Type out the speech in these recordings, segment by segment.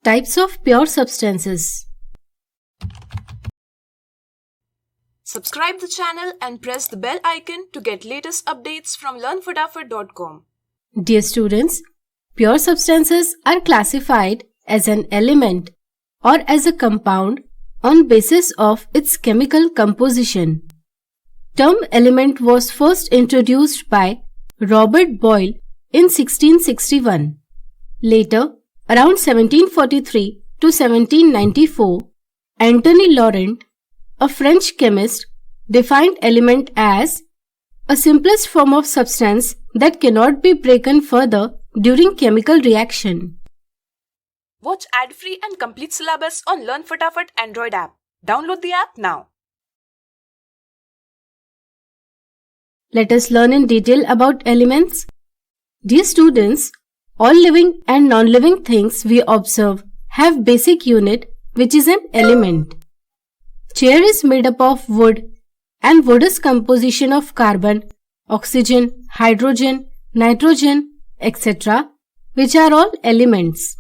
Types of pure substances. Subscribe the channel and press the bell icon to get latest updates from learnfatafat.com. Dear students, pure substances are classified as an element or as a compound on basis of its chemical composition. Term element was first introduced by Robert Boyle in 1661. Later, around 1743 to 1794, Antoine Laurent, a French chemist, defined element as a simplest form of substance that cannot be broken further during chemical reaction. Watch ad-free and complete syllabus on Learn Fatafat Android app. Download the app now. Let us learn in detail about elements. Dear students, all living and non-living things we observe have basic unit which is an element. Chair is made up of wood and wood is composition of carbon, oxygen, hydrogen, nitrogen, etc. which are all elements.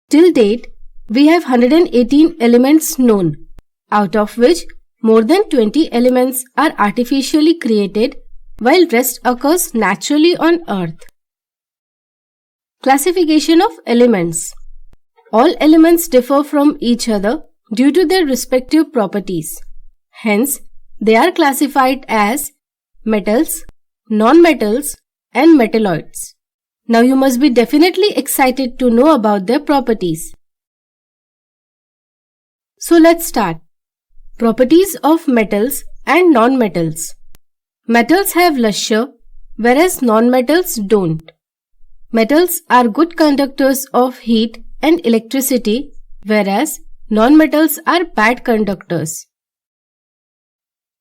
Till date, we have 118 elements known, out of which more than 20 elements are artificially created while rest occurs naturally on earth. Classification of elements. All elements differ from each other due to their respective properties. Hence, they are classified as metals, non-metals and metalloids. Now you must be definitely excited to know about their properties. So let's start. Properties of metals and non-metals. Metals have luster, whereas non-metals don't. Metals are good conductors of heat and electricity, whereas non-metals are bad conductors.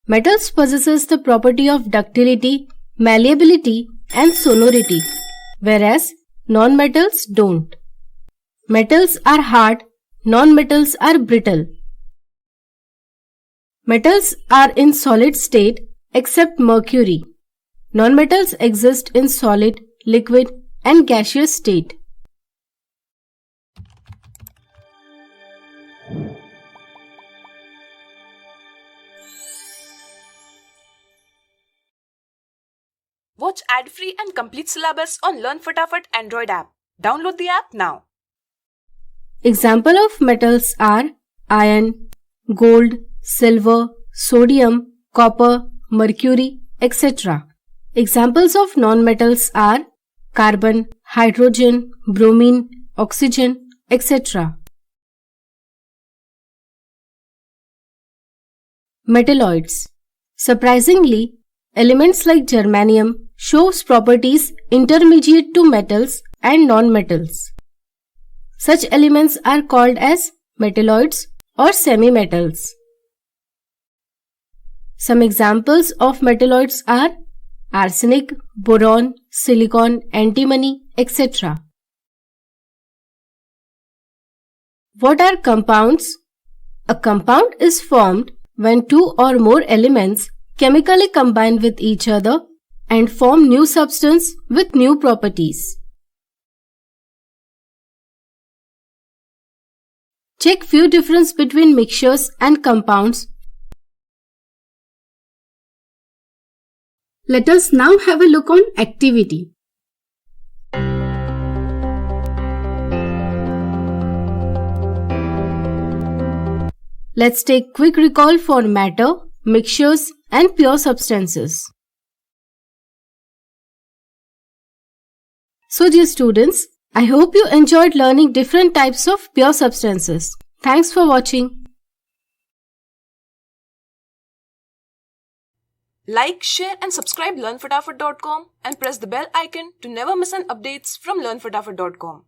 Metals possesses the property of ductility, malleability and sonority, whereas non-metals don't. Metals are hard, non-metals are brittle. Metals are in solid state except mercury. Non-metals exist in solid, liquid and gaseous state. Watch ad-free and complete syllabus on Learn Fatafat Android app. Download the app now. Example of metals are iron, gold, silver, sodium, copper, mercury, etc. Examples of non-metals are carbon, hydrogen, bromine, oxygen, etc. Metalloids. Surprisingly, elements like germanium shows properties intermediate to metals and non-metals. Such elements are called as metalloids or semi-metals. Some examples of metalloids are arsenic, boron, silicon, antimony, etc. What are compounds? A compound is formed when two or more elements chemically combine with each other and form new substance with new properties. Check few difference between mixtures and compounds. Let us now have a look on activity. Let's take quick recall for matter, mixtures and pure substances. So dear students, I hope you enjoyed learning different types of pure substances. Thanks for watching. Like, share and subscribe learnfatafat.com and press the bell icon to never miss an updates from learnfatafat.com.